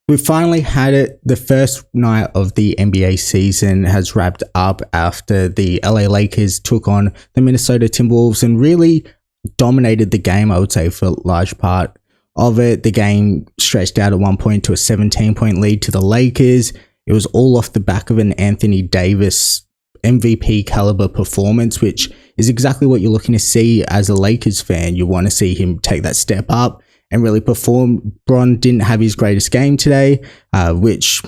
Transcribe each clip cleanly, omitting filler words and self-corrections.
We finally had it. The first night of the NBA season has wrapped up after the LA Lakers took on the Minnesota Timberwolves and really dominated the game, I would say, for a large part of it. The game stretched out at one point to a 17-point lead to the Lakers. It was all off the back of an Anthony Davis MVP caliber performance, which is exactly what you're looking to see as a Lakers fan. You want to see him take that step up and really perform. Bron didn't have his greatest game today, which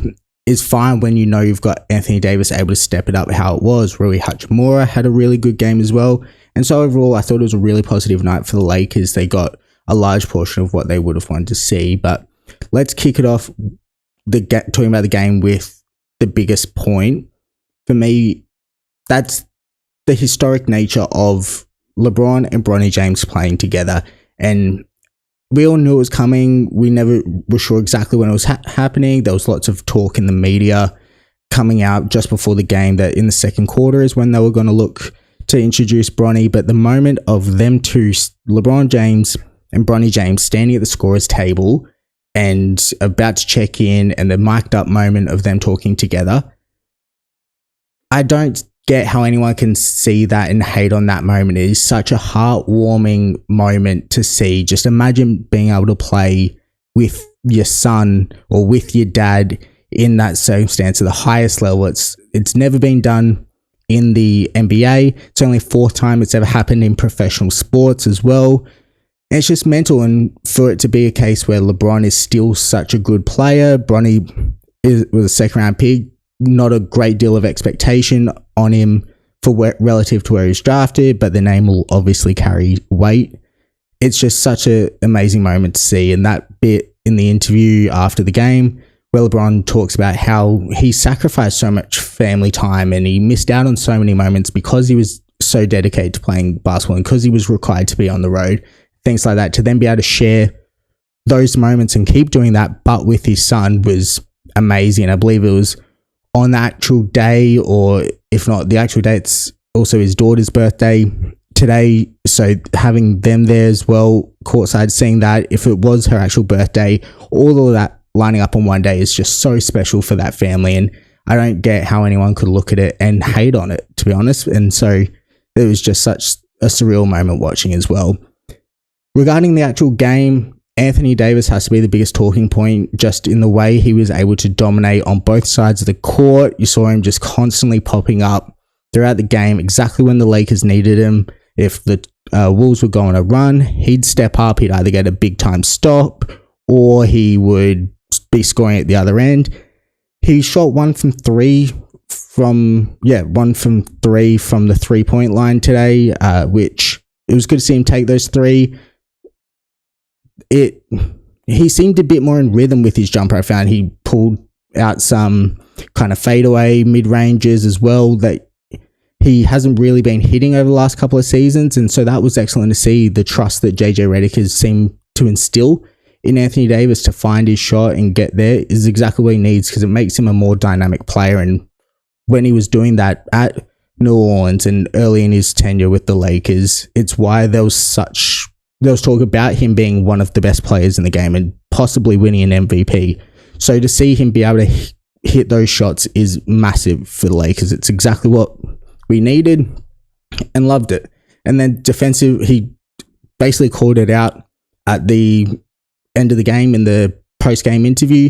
is fine when you know you've got Anthony Davis able to step it up how it was. Rui Hachimura had a really good game as well. And so overall, I thought it was a really positive night for the Lakers. They got a large portion of what they would have wanted to see. But let's kick it off talking about the game with the biggest point. For me, that's the historic nature of LeBron and Bronny James playing together. And we all knew it was coming. We never were sure exactly when it was happening. There was lots of talk in the media coming out just before the game that in the second quarter is when they were going to look to introduce Bronny. But the moment of them two, LeBron James and Bronny James, standing at the scorer's table and about to check in, and the mic'd up moment of them talking together, I don't get how anyone can see that and hate on that moment. It is such a heartwarming moment to see. Just imagine being able to play with your son or with your dad in that circumstance at the highest level. It's never been done in the NBA. It's only the fourth time it's ever happened in professional sports as well. And it's just mental, and for it to be a case where LeBron is still such a good player. Bronny was a second round pick. Not a great deal of expectation on him for relative to where he's drafted, but the name will obviously carry weight. It's just such an amazing moment to see. And that bit in the interview after the game where LeBron talks about how he sacrificed so much family time and he missed out on so many moments because he was so dedicated to playing basketball and because he was required to be on the road, things like that, to then be able to share those moments and keep doing that, but with his son, was amazing. I believe it was on the actual day, or if not the actual day, it's also his daughter's birthday today. So having them there as well, courtside, seeing that, if it was her actual birthday, all of that lining up on one day is just so special for that family. And I don't get how anyone could look at it and hate on it, to be honest. And so it was just such a surreal moment watching as well. Regarding the actual game, Anthony Davis has to be the biggest talking point, just in the way he was able to dominate on both sides of the court. You saw him just constantly popping up throughout the game, exactly when the Lakers needed him. If the Wolves were going to run, he'd step up. He'd either get a big time stop or he would be scoring at the other end. He shot 1 from 3 from the 3-point line today, which it was good to see him take those three. He seemed a bit more in rhythm with his jumper. I found he pulled out some kind of fadeaway mid-ranges as well that he hasn't really been hitting over the last couple of seasons, and so that was excellent to see. The trust that JJ Redick has seemed to instill in Anthony Davis to find his shot and get there is exactly what he needs, because it makes him a more dynamic player. And when he was doing that at New Orleans and early in his tenure with the Lakers, it's why there was talk about him being one of the best players in the game and possibly winning an MVP. So to see him be able to hit those shots is massive for the Lakers. It's exactly what we needed and loved it. And then defensive, he basically called it out at the end of the game in the post-game interview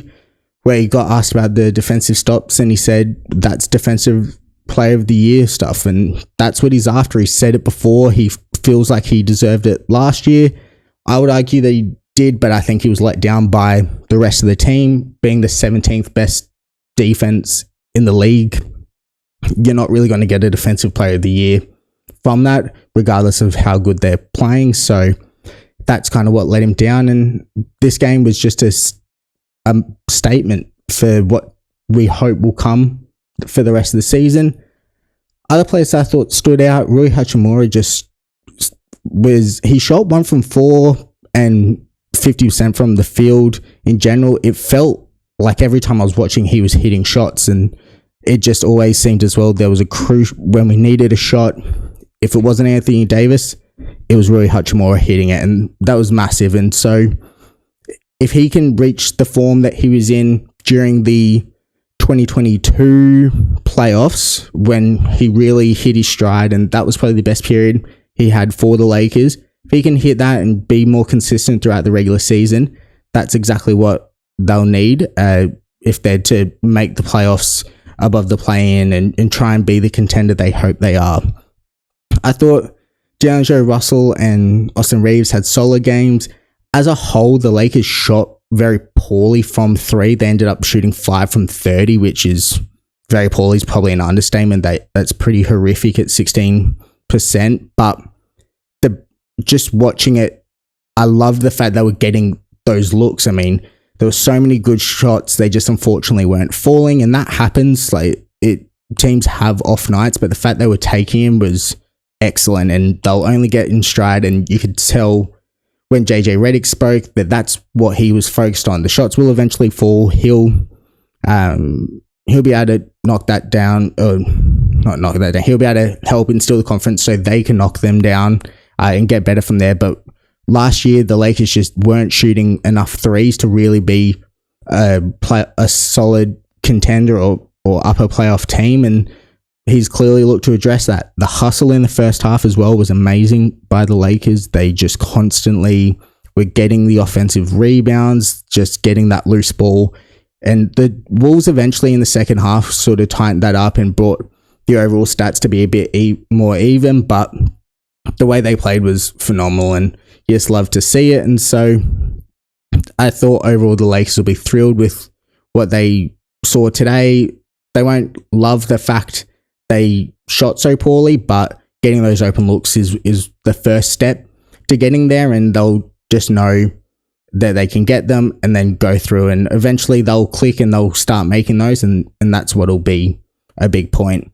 where he got asked about the defensive stops, and he said that's defensive player of the year stuff, and that's what he's after. He said it before. He feels like he deserved it last year. I would argue that he did, but I think he was let down by the rest of the team. Being the 17th best defense in the league, you're not really going to get a defensive player of the year from that, regardless of how good they're playing. So that's kind of what let him down. And this game was just a statement for what we hope will come for the rest of the season. Other players I thought stood out, Rui Hachimura he shot 1 from 4 and 50% from the field in general. It felt like every time I was watching, he was hitting shots, and it just always seemed as well there was a crucial, when we needed a shot, if it wasn't Anthony Davis, it was Rui Hachimura hitting it, and that was massive. And so if he can reach the form that he was in during the 2022 playoffs when he really hit his stride, and that was probably the best period he had for the Lakers. If he can hit that and be more consistent throughout the regular season, that's exactly what they'll need if they're to make the playoffs above the play-in and try and be the contender they hope they are. I thought D'Angelo Russell and Austin Reeves had solid games. As a whole, the Lakers shot very poorly from three. They ended up shooting 5 from 30, which is very poorly. Is probably an understatement. That's pretty horrific at 16%. But just watching it, I love the fact they were getting those looks. I mean, there were so many good shots. They just unfortunately weren't falling, and that happens. Teams have off nights, but the fact they were taking him was excellent, and they'll only get in stride. And you could tell when JJ Redick spoke that that's what he was focused on. The shots will eventually fall. He'll be able to knock that down, or not knock that down. He'll be able to help instill the confidence so they can knock them down and get better from there. But last year, the Lakers just weren't shooting enough threes to really be a solid contender or upper playoff team, and he's clearly looked to address that. The hustle in the first half as well was amazing by the Lakers. They just constantly were getting the offensive rebounds, just getting that loose ball. And the Wolves eventually in the second half sort of tightened that up and brought the overall stats to be a bit more even, but the way they played was phenomenal, and you just love to see it. And so I thought overall the Lakers will be thrilled with what they saw today. They won't love the fact they shot so poorly, but getting those open looks is the first step to getting there, and they'll just know that they can get them and then go through, and eventually they'll click and they'll start making those, and that's what'll be a big point.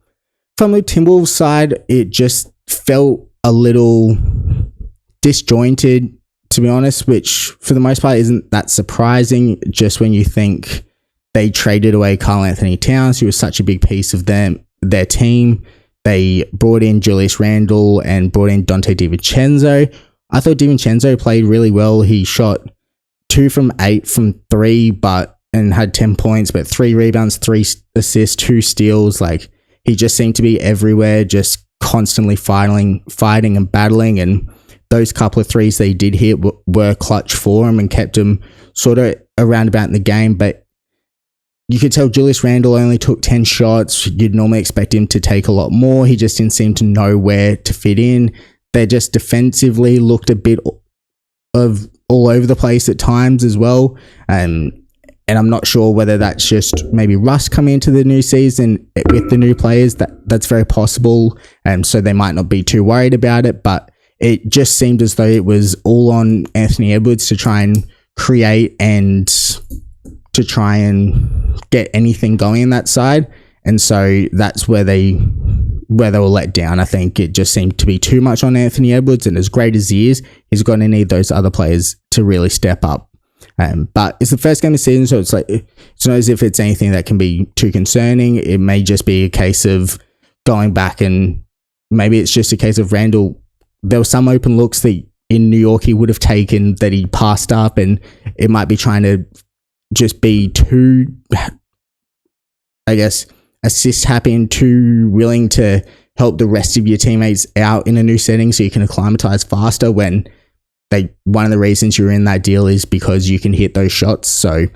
From the Timberwolves side, it just felt a little disjointed, to be honest, which for the most part isn't that surprising, just when you think they traded away Karl Anthony Towns, who was such a big piece of their team. They brought in Julius Randle and brought in Dante DiVincenzo. I thought DiVincenzo played really well. He shot 2 from 8 from 3, and had 10 points, but 3 rebounds, 3 assists, 2 steals. He just seemed to be everywhere, just constantly fighting and battling, and those couple of threes they did hit were clutch for him and kept him sort of around about in the game. But you could tell Julius Randle only took 10 shots. You'd normally expect him to take a lot more. He just didn't seem to know where to fit in. They just defensively looked a bit of all over the place at times as well. And I'm not sure whether that's just maybe rust coming into the new season with the new players. That's very possible. So they might not be too worried about it, but it just seemed as though it was all on Anthony Edwards to try and create and to try and get anything going in that side. And so that's where they were let down. I think it just seemed to be too much on Anthony Edwards, and as great as he is, he's going to need those other players to really step up. But it's the first game of the season, so it's not as if it's anything that can be too concerning. It may just be a case of going back, and maybe it's just a case of Randall. There were some open looks that in New York he would have taken that he passed up, and it might be trying to just be too, I guess, assist happy and too willing to help the rest of your teammates out in a new setting so you can acclimatize faster when one of the reasons you're in that deal is because you can hit those shots. So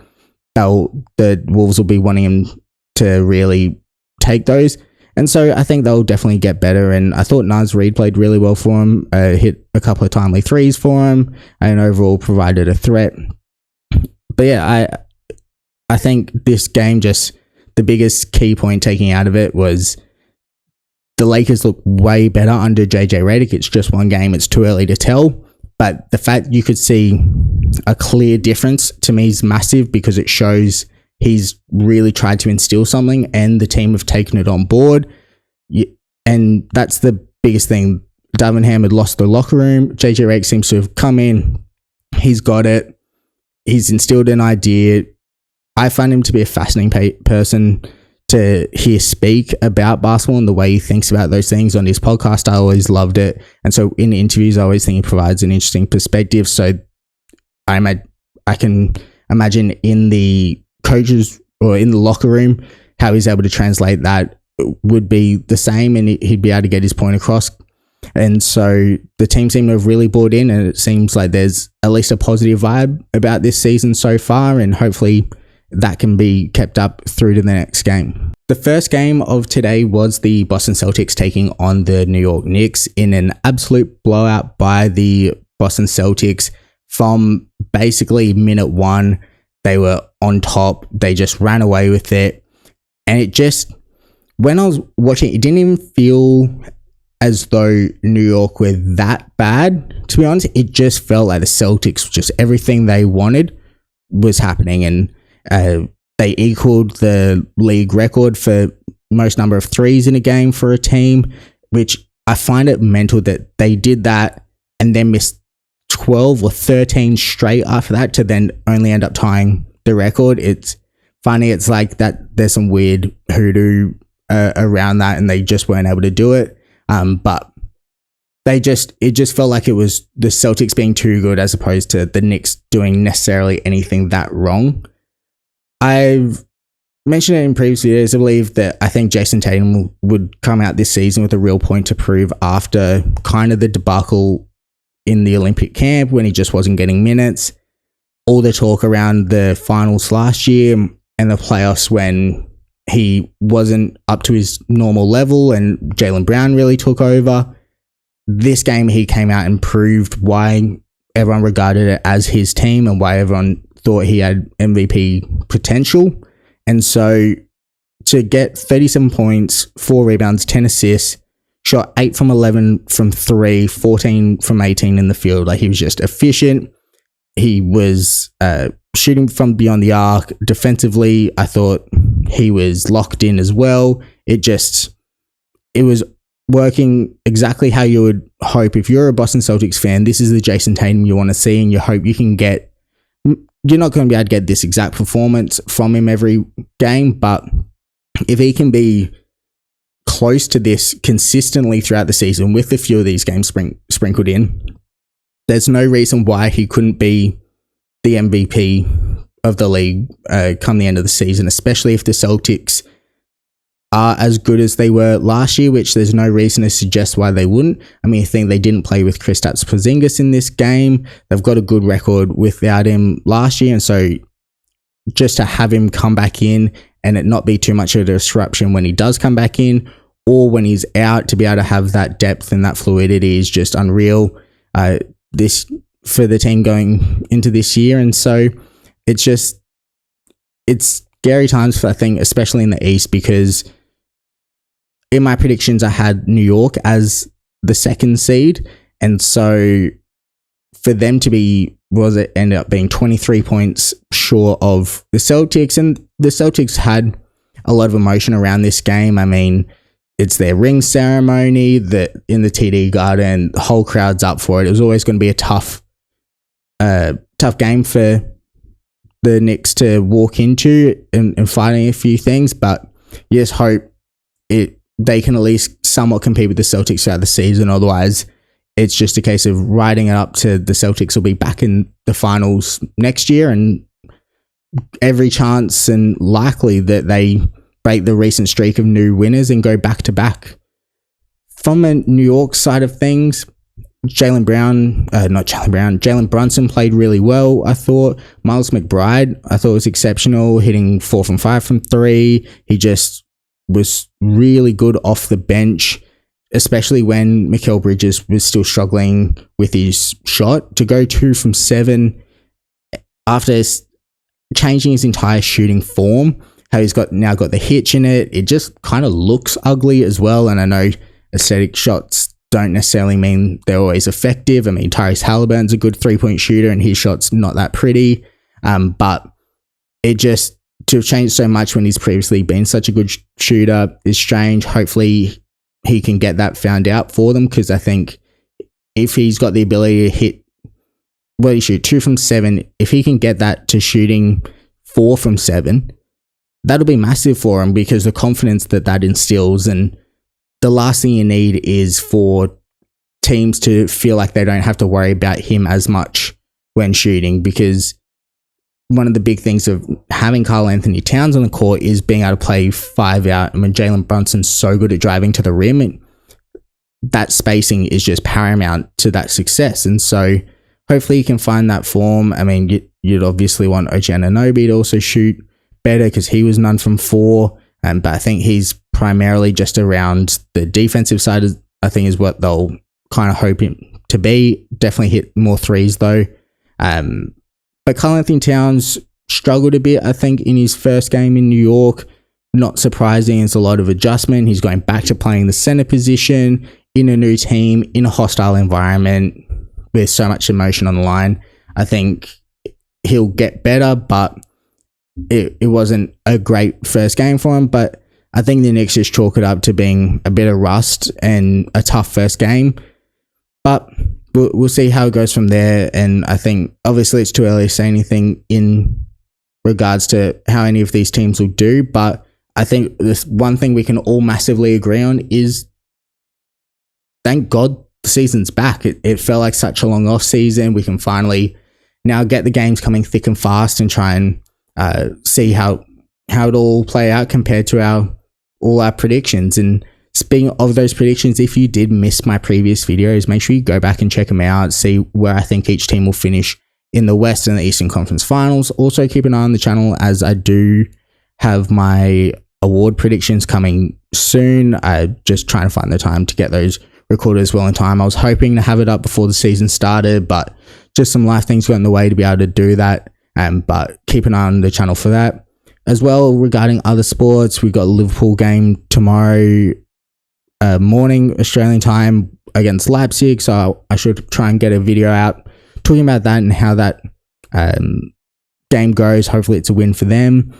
the Wolves will be wanting him to really take those. And so I think they'll definitely get better. And I thought Naz Reid played really well for him, hit a couple of timely threes for him, and overall provided a threat. But yeah, I think this game, just the biggest key point taking out of it was the Lakers look way better under JJ Redick. It's just one game. It's too early to tell. But the fact you could see a clear difference to me is massive, because it shows he's really tried to instill something and the team have taken it on board. And that's the biggest thing. Darvin Ham had lost the locker room. JJ Redick seems to have come in. He's got it. He's instilled an idea. I find him to be a fascinating person to hear speak about basketball and the way he thinks about those things on his podcast. I always loved it. And so in interviews, I always think he provides an interesting perspective. So I I can imagine in the coaches or in the locker room, how he's able to translate that would be the same, and he'd be able to get his point across. And so the team seem to have really bought in, and it seems like there's at least a positive vibe about this season so far, and hopefully that can be kept up through to the next game. The first game of today was the Boston Celtics taking on the New York Knicks in an absolute blowout by the Boston Celtics. From basically minute one, they were on top. They just ran away with it. And it just, when I was watching, it didn't even feel as though New York were that bad. To be honest, it just felt like the Celtics, just everything they wanted was happening. And they equaled the league record for most number of threes in a game for a team, which I find it mental that they did that and then missed 12 or 13 straight after that to then only end up tying the record. It's funny. It's like that there's some weird hoodoo around that, and they just weren't able to do it. But it just felt like it was the Celtics being too good as opposed to the Knicks doing necessarily anything that wrong. I've mentioned it in previous videos. I believe that I think Jason Tatum would come out this season with a real point to prove after kind of the debacle in the Olympic camp when he just wasn't getting minutes. All the talk around the finals last year and the playoffs when he wasn't up to his normal level and Jaylen Brown really took over. This game, he came out and proved why everyone regarded it as his team and why everyone thought he had MVP potential. And so to get 37 points, 4 rebounds, 10 assists, shot 8 from 11 from 3, 14 from 18 in the field. Like, he was just efficient. He was shooting from beyond the arc. Defensively, I thought he was locked in as well. It was working exactly how you would hope. If you're a Boston Celtics fan, this is the Jason Tatum you want to see, and you hope you can get. You're not going to be able to get this exact performance from him every game, but if he can be close to this consistently throughout the season with a few of these games sprinkled in, there's no reason why he couldn't be the MVP of the league come the end of the season, especially if the Celtics are as good as they were last year, which there's no reason to suggest why they wouldn't. I mean, I think they didn't play with Kristaps Porzingis in this game. They've got a good record without him last year, and so just to have him come back in and it not be too much of a disruption when he does come back in or when he's out, to be able to have that depth and that fluidity is just unreal. This for the team going into this year, and so it's scary times for, I think, especially in the East, because in my predictions I had New York as the second seed, and so for them to be, ended up being 23 points short of the Celtics, and the Celtics had a lot of emotion around this game. I mean, it's their ring ceremony that in the TD Garden, the whole crowd's up for it. It was always going to be a tough game for the Knicks to walk into and fighting a few things, but you just hope they can at least somewhat compete with the Celtics throughout the season. Otherwise, it's just a case of riding it up to the Celtics will be back in the finals next year, and every chance and likely that they break the recent streak of new winners and go back to back. From a New York side of things, Jaylen Brunson played really well, I thought. Miles McBride, I thought, was exceptional, hitting 4 from 5 from 3. He just was really good off the bench, especially when Mikal Bridges was still struggling with his shot. To go 2 from 7 after changing his entire shooting form, how he's now got the hitch in it, it just kind of looks ugly as well. And I know aesthetic shots don't necessarily mean they're always effective. I mean, Tyrese Halliburton's a good 3-point shooter and his shot's not that pretty. But it just, to have changed so much when he's previously been such a good shooter is strange. Hopefully he can get that found out for them, because I think if he's got the ability to hit, what he shoot 2 from 7, if he can get that to shooting 4 from 7, that'll be massive for him, because the confidence that instills, and the last thing you need is for teams to feel like they don't have to worry about him as much when shooting, because one of the big things of having Karl Anthony Towns on the court is being able to play 5 out. I mean, Jalen Brunson's so good at driving to the rim, and that spacing is just paramount to that success. And so hopefully you can find that form. I mean, you'd obviously want OG Anunoby to also shoot better because he was none from 4. But I think he's primarily just around the defensive side, I think is what they'll kind of hope him to be. Definitely hit more threes though. But Karl Anthony Towns struggled a bit, I think, in his first game in New York. Not surprising, it's a lot of adjustment. He's going back to playing the center position in a new team, in a hostile environment with so much emotion on the line. I think he'll get better, but it wasn't a great first game for him. But I think the Knicks just chalk it up to being a bit of rust and a tough first game. But we'll see how it goes from there. And I think obviously it's too early to say anything in regards to how any of these teams will do. But I think this one thing we can all massively agree on is thank God the season's back. It felt like such a long off season. We can finally now get the games coming thick and fast and try and see how it all play out compared to all our predictions. And speaking of those predictions, if you did miss my previous videos, make sure you go back and check them out, see where I think each team will finish in the West and the Eastern Conference Finals. Also keep an eye on the channel as I do have my award predictions coming soon. Just trying to find the time to get those recorded as well in time. I was hoping to have it up before the season started, but just some life things got in the way to be able to do that. But keep an eye on the channel for that. As well, regarding other sports, we've got a Liverpool game tomorrow morning Australian time against Leipzig, so I should try and get a video out talking about that and how that game goes. Hopefully it's a win for them.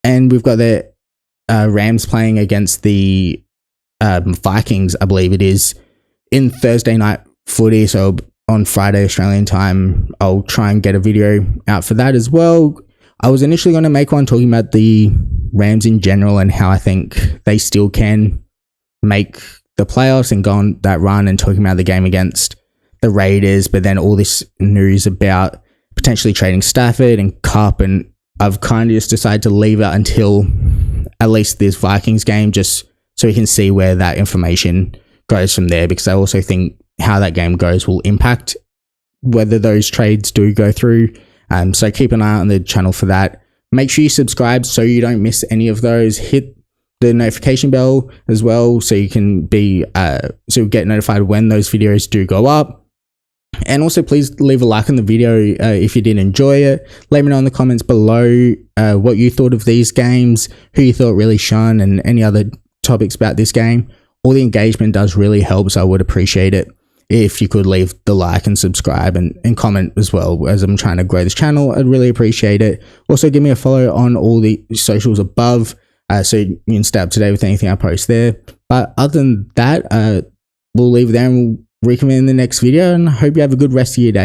And we've got the Rams playing against the Vikings, I believe it is, in Thursday night footy, so on Friday Australian time. I'll try and get a video out for that as well. I was initially going to make one talking about the Rams in general and how I think they still can make the playoffs and go on that run, and talking about the game against the Raiders, but then all this news about potentially trading Stafford and Cup, and I've kind of just decided to leave it until at least this Vikings game, just so we can see where that information goes from there, because I also think how that game goes will impact whether those trades do go through. So keep an eye on the channel for that. Make sure you subscribe so you don't miss any of those. Hit the notification bell as well so you can be so you get notified when those videos do go up. And also please leave a like on the video if you did enjoy it. Let me know in the comments below what you thought of these games, who you thought really shone, and any other topics about this game. All the engagement does really help, so I would appreciate it if you could leave the like and subscribe and comment as well, as I'm trying to grow this channel. I'd really appreciate it. Also give me a follow on all the socials above so you can stay up to date with anything I post there. But other than that, we'll leave it there and we'll reconvene in the next video, and I hope you have a good rest of your day.